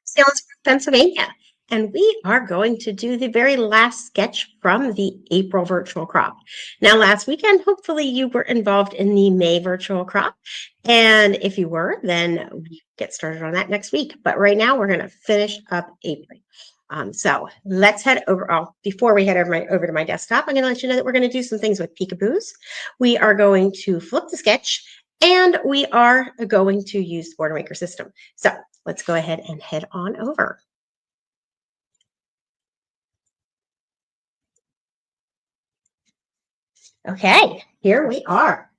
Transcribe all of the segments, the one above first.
Salisbury, Pennsylvania. And we are going to do the very last sketch from the April virtual crop. Now, last weekend, hopefully you were involved in the May virtual crop. And if you were, then we get started on that next week. But right now, we're going to finish up April. So let's head over. Oh, before we head over to my desktop, I'm going to let you know that we're going to do some things with peekaboos. We are going to flip the sketch, and we are going to use the Border Maker system. So let's go ahead and head on over. Okay, here we are.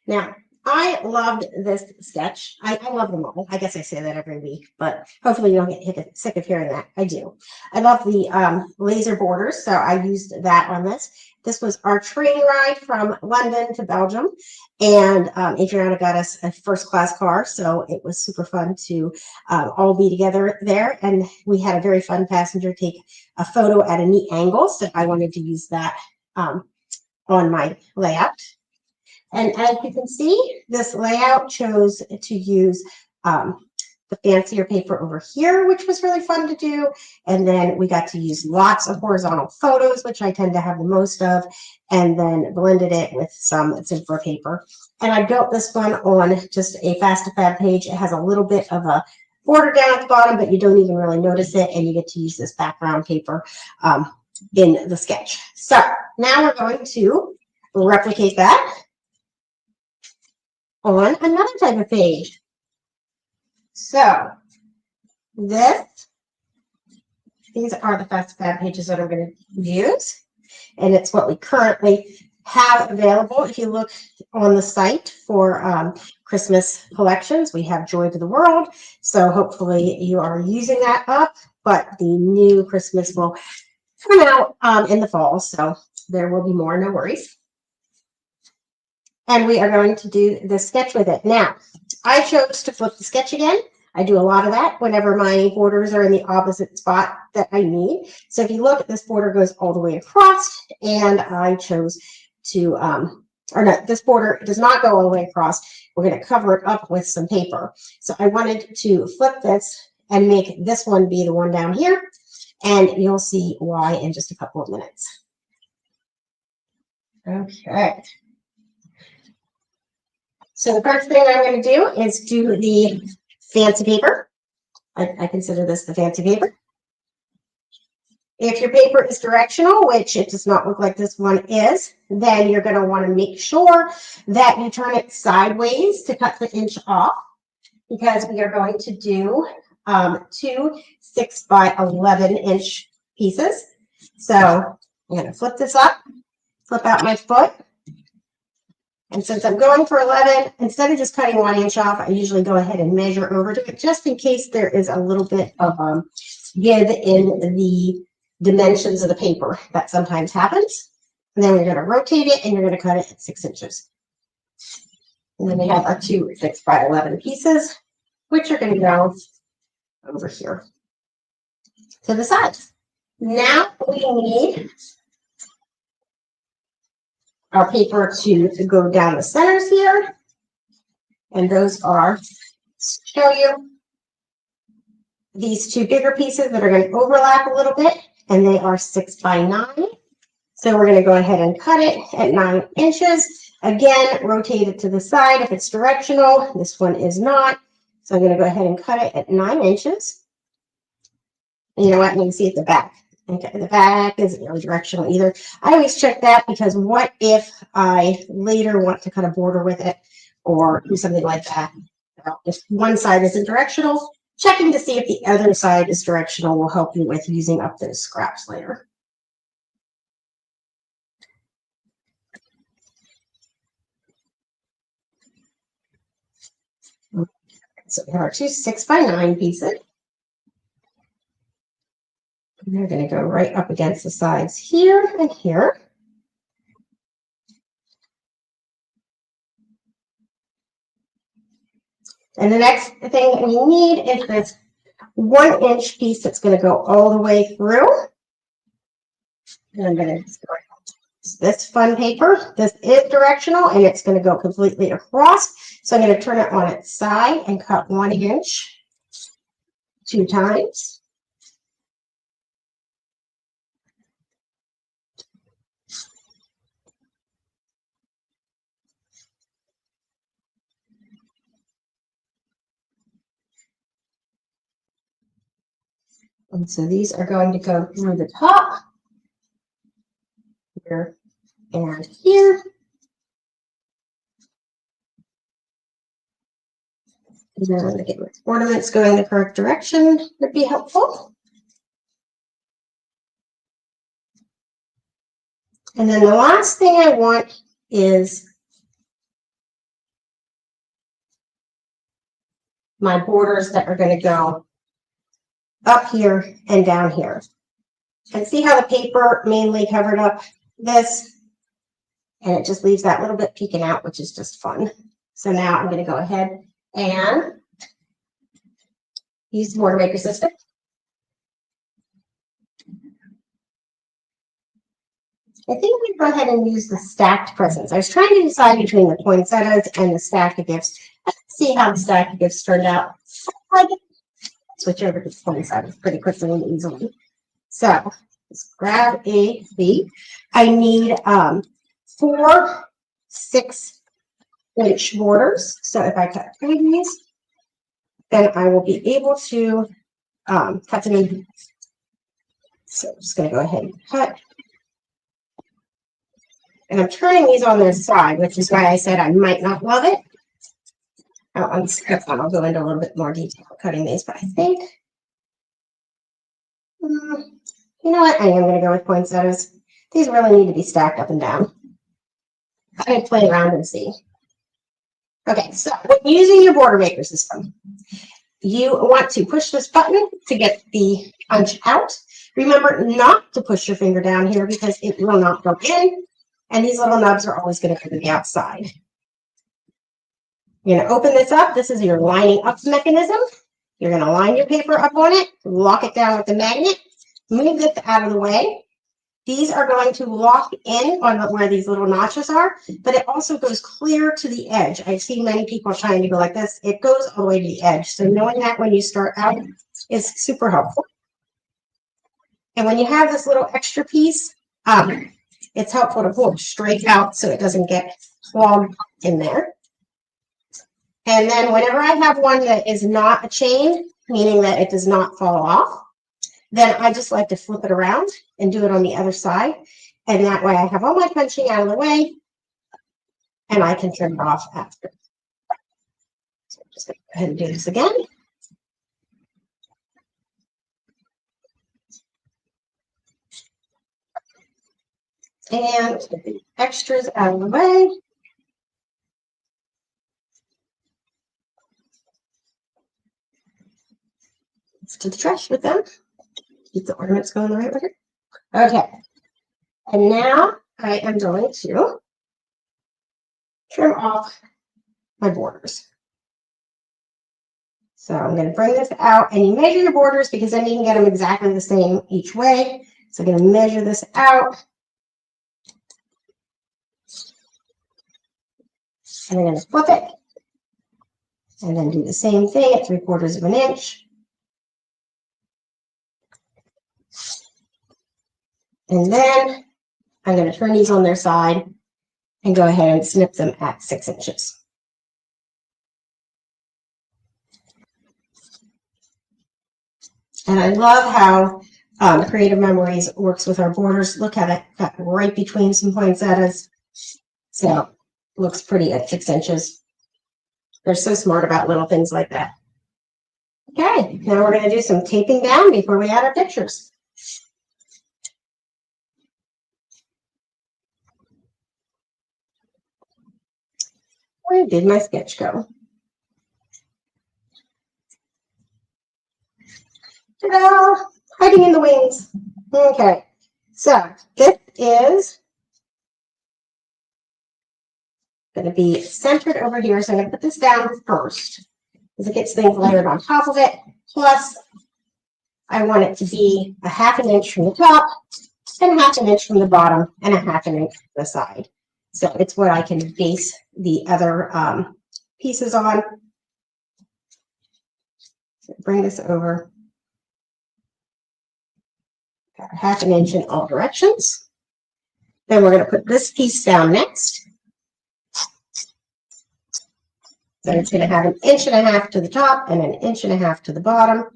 Now, I loved this sketch. I love them all. I guess I say that every week, but hopefully you don't get sick of hearing that. I do. I love the laser borders, so I used that on this. This was our train ride from London to Belgium, and Adriana got us a first-class car, so it was super fun to all be together there, and we had a very fun passenger take a photo at a neat angle, so I wanted to use that on my layout. And as you can see, this layout chose to use the fancier paper over here, which was really fun to do. And then we got to use lots of horizontal photos, which I tend to have the most of, and then blended it with some simpler paper. And I built this one on just a Fast2Fab page. It has a little bit of a border down at the bottom, but you don't even really notice it, and you get to use this background paper in the sketch. So now we're going to replicate that on another type of page. So these are the Fast2Fab pages that I'm going to use, and it's what we currently have available. If you look on the site for Christmas collections, we have Joy to the World, so hopefully you are using that up, but the new Christmas will come out in the fall, so there will be more, no worries. And we are going to do the sketch with it. Now, I chose to flip the sketch again. I do a lot of that whenever my borders are in the opposite spot that I need. So if you look, this border goes all the way across, and I chose to, or no, this border does not go all the way across. We're going to cover it up with some paper. So I wanted to flip this and make this one be the one down here, and you'll see why in just a couple of minutes. Okay. So the first thing I'm going to do is do the fancy paper. I consider this the fancy paper. If your paper is directional, which it does not look like this one is, then you're going to want to make sure that you turn it sideways to cut the inch off, because we are going to do 2 6x11" pieces. So I'm going to flip this up, flip out my foot. And since I'm going for 11, instead of just cutting 1 inch off, I usually go ahead and measure over to it, just in case there is a little bit of give in the dimensions of the paper. That sometimes happens. And then we're going to rotate it, and you're going to cut it at 6 inches. And then we have our 2 6x11 pieces, which are going to go over here to the sides. Now we need our paper to go down the centers here, and those are, show you, these 2 bigger pieces that are going to overlap a little bit, and they are 6x9. So we're going to go ahead and cut it at 9 inches. Again, rotate it to the side if it's directional. This one is not, so I'm going to go ahead and cut it at 9 inches. And you know what? You can see at the back. Okay, the back isn't really directional either. I always check that, because what if I later want to cut a border with it or do something like that? If one side isn't directional, checking to see if the other side is directional will help you with using up those scraps later. So we have our 2 6x9 pieces. And they're going to go right up against the sides here and here. And the next thing that we need is this 1 inch piece that's going to go all the way through. And I'm going to use this fun paper. This is directional, and it's going to go completely across. So I'm going to turn it on its side and cut 1 inch 2 times. And so these are going to go through the top here and here. And then I'm going to get my ornaments going the correct direction would be helpful. And then the last thing I want is my borders that are going to go up here and down here. And see how the paper mainly covered up this, and it just leaves that little bit peeking out, which is just fun. So now I'm going to go ahead and use the border maker system. I think we go ahead and use the stacked presents. I was trying to decide between the poinsettias and the stack of gifts. Let's see how the stack of gifts turned out. Switch over to the poinsettias pretty quickly and easily. So let's grab a bead. I need 4 6-inch borders. So if I cut 3 of these, then I will be able to cut them in. So I'm just going to go ahead and cut. And I'm turning these on their side, which is why I said I might not love it. I'll go into a little bit more detail cutting these, but I think, you know what? I am going to go with poinsettias. These really need to be stacked up and down. I'm going to play around and see. Okay, so when using your border maker system, you want to push this button to get the punch out. Remember not to push your finger down here because it will not go in. And these little nubs are always going to go to the outside. You're going to open this up. This is your lining up mechanism. You're going to line your paper up on it, lock it down with the magnet, move this out of the way. These are going to lock in on where these little notches are, but it also goes clear to the edge. I've seen many people trying to go like this. It goes all the way to the edge. So knowing that when you start out is super helpful. And when you have this little extra piece, it's helpful to pull it straight out so it doesn't get clogged in there. And then whenever I have one that is not a chain, meaning that it does not fall off, then I just like to flip it around and do it on the other side. And that way I have all my punching out of the way and I can trim it off after. So I'm just going to go ahead and do this again. And get the extras out of the way. Let's to the trash with them. Keep the ornaments going the right way. Okay. And now I am going to trim off my borders. So I'm going to bring this out, and you measure your borders because then you can get them exactly the same each way. So I'm going to measure this out. And I'm going to flip it. And then do the same thing at 3/4 of an inch. And then I'm going to turn these on their side and go ahead and snip them at 6 inches. And I love how Creative Memories works with our borders. Look how that cut right between some poinsettias. So it looks pretty at 6 inches. They're so smart about little things like that. Okay, now we're going to do some taping down before we add our pictures. Where did my sketch go? Ta-da! Hiding in the wings. Okay, so this is going to be centered over here. So I'm going to put this down first because it gets things layered on top of it. Plus, I want it to be a 1/2 inch from the top and 1/2 inch from the bottom and a 1/2 inch from the side. So it's where I can base the other pieces on. So bring this over Got a 1/2 inch in all directions. Then we're going to put this piece down next. So it's going to have 1.5 inches to the top and 1.5 inches to the bottom.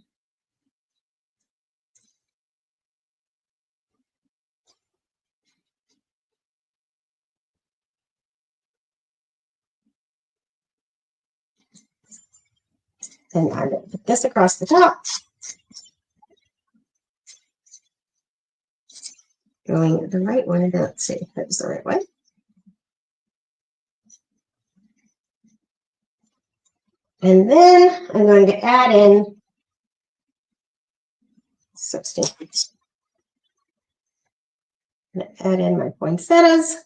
And I'm going to put this across the top. Going the right way. Let's see if that was the right way. And then I'm going to add in 16. I'm going to add in my poinsettias.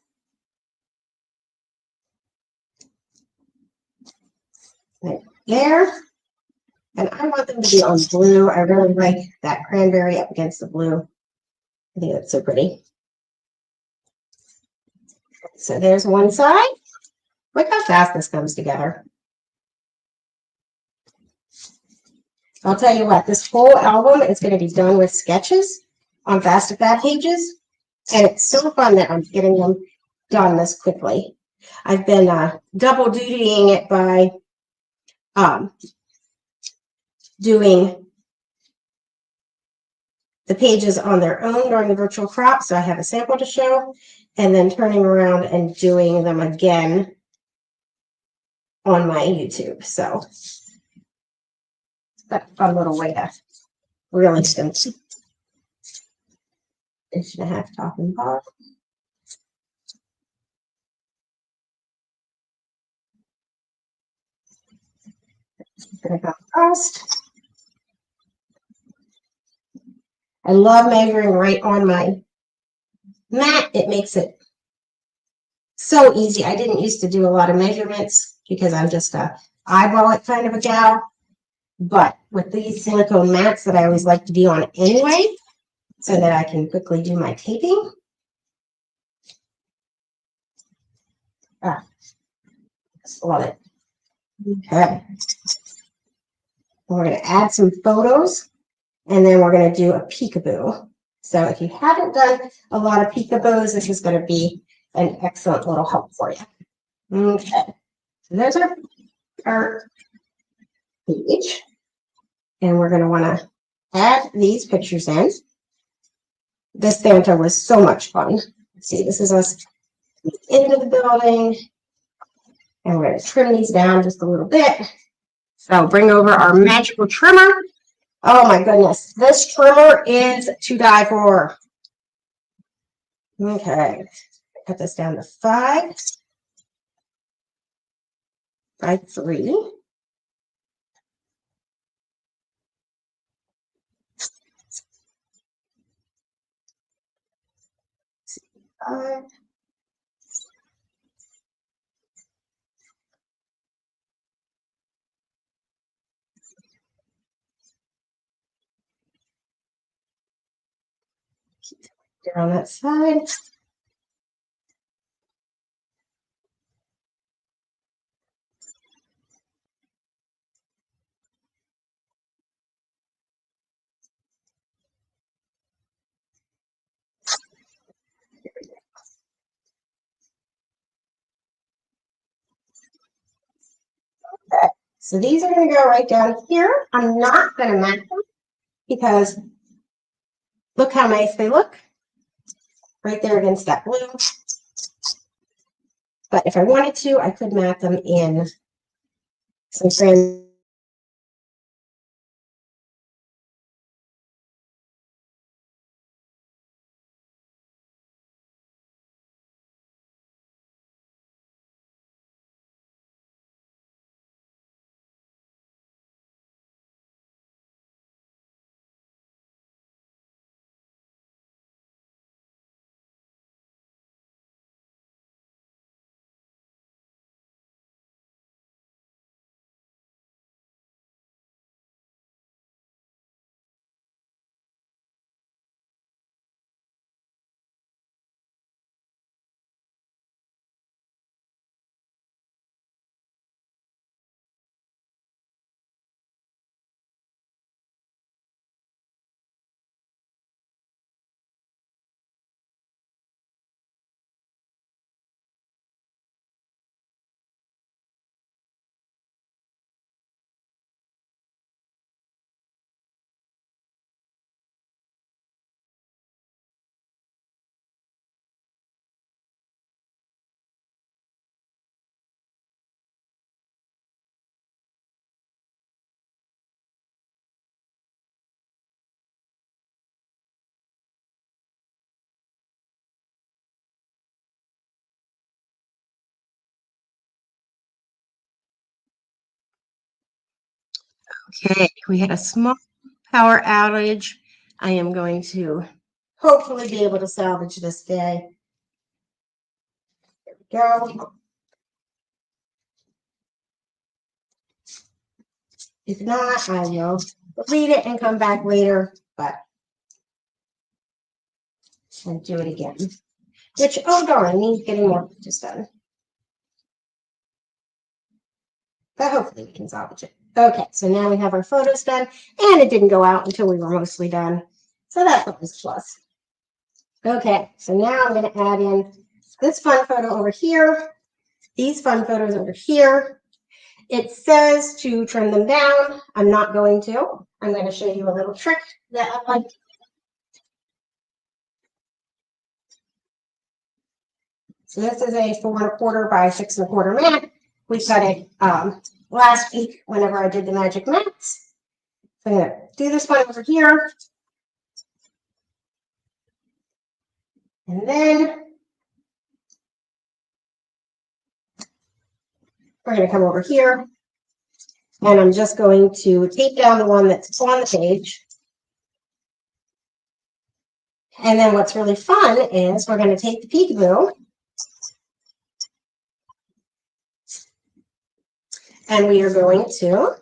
Right there. And I want them to be on blue. I really like that cranberry up against the blue. I think that's so pretty. So there's one side. Look how fast this comes together. I'll tell you what, this whole album is going to be done with sketches on Fast2Fab pages. And it's so fun that I'm getting them done this quickly. I've been double dutying it by doing the pages on their own during the virtual crop. So I have a sample to show, and then turning around and doing them again on my YouTube. So that's a fun little way to really stem 1.5 inches top and bottom. Gonna go across. I love measuring right on my mat. It makes it so easy. I didn't used to do a lot of measurements because I'm just a eyeball it kind of a gal. But with these silicone mats that I always like to be on anyway, so that I can quickly do my taping. Just love it. Okay. We're going to add some photos, and then we're going to do a peekaboo. So if you haven't done a lot of peekaboos, this is going to be an excellent little help for you. Okay. So there's our page. And we're going to want to add these pictures in. This Santa was so much fun. Let's see, this is us into the building. And we're going to trim these down just a little bit. So bring over our magical trimmer. Oh my goodness, this trimmer is to die for. Okay, cut this down to 5 by 3. Down that side. Okay. So these are going to go right down here. I'm not going to match them because look how nice they look right there against that blue. But if I wanted to, I could mat them in some strands. Okay, we had a small power outage. I am going to hopefully be able to salvage this day. There we go. If not, I will delete it and come back later, but I'll do it again. Which, oh darn, needs getting more pictures done. But hopefully we can salvage it. Okay, so now we have our photos done, and it didn't go out until we were mostly done. So that's always a plus. Okay, so now I'm going to add in this fun photo over here, these fun photos over here. It says to trim them down. I'm not going to. I'm going to show you a little trick that I like. So this is a 4 1/4 by 6 1/4 mat. We cut it last week whenever I did the magic mats. So I'm going to do this one over here. And then we're going to come over here. And I'm just going to tape down the one that's on the page. And then what's really fun is we're going to take the peekaboo and we are going to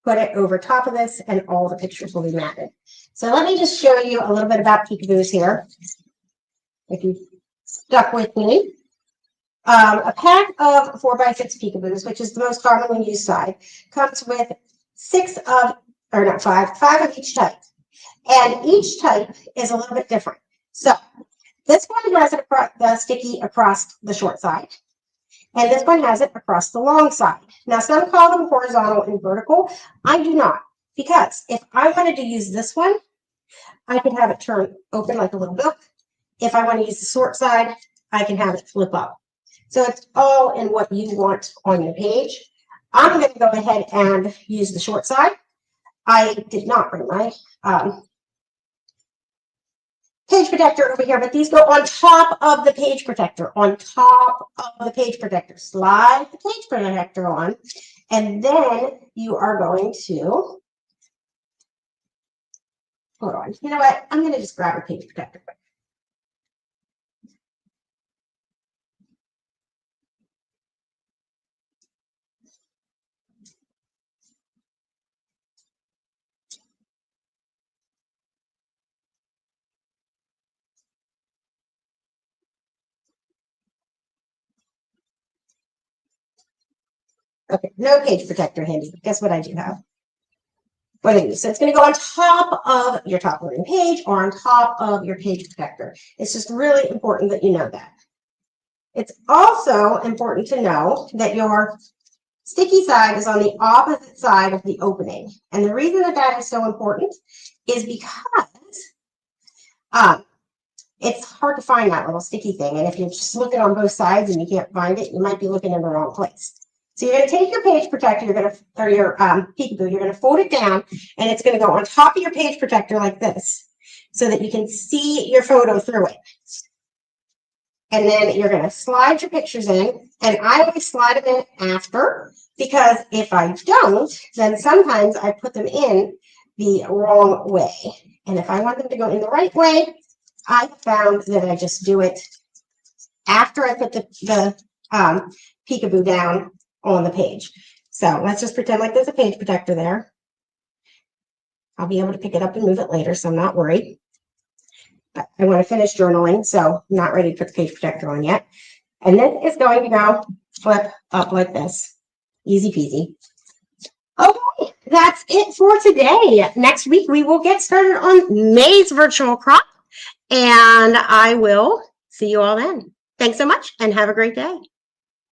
put it over top of this, and all the pictures will be matted. So let me just show you a little bit about peekaboos here, if you stuck with me. A pack of 4 by 6 peekaboos, which is the most commonly used side, comes with 5 of each type. And each type is a little bit different. So this one has it the sticky across the short side. And this one has it across the long side. Now, some call them horizontal and vertical. I do not, because if I wanted to use this one, I could have it turn open like a little book. If I want to use the short side, I can have it flip up. So it's all in what you want on your page. I'm going to go ahead and use the short side. I did not bring my page protector over here, but these go on top of the page protector, on top of the page protector. Slide the page protector on, and then you are going to, hold on, you know what? I'm going to just grab a page protector. Okay, no page protector handy, but guess what I do have? What it is. So it's going to go on top of your top loading page or on top of your page protector. It's just really important that you know that. It's also important to know that your sticky side is on the opposite side of the opening. And the reason that that is so important is because it's hard to find that little sticky thing. And if you're just looking on both sides and you can't find it, you might be looking in the wrong place. So you're going to take your page protector, or your peekaboo, you're going to fold it down, and it's going to go on top of your page protector like this, so that you can see your photo through it. And then you're going to slide your pictures in, and I always slide them in after, because if I don't, then sometimes I put them in the wrong way. And if I want them to go in the right way, I found that I just do it after I put the peekaboo down on the page. So let's just pretend like there's a page protector there. I'll be able to pick it up and move it later, so I'm not worried. But I want to finish journaling, so I'm not ready to put the page protector on yet. And then it's going to go flip up like this. Easy peasy. Okay, that's it for today. Next week, we will get started on May's virtual crop, and I will see you all then. Thanks so much, and have a great day.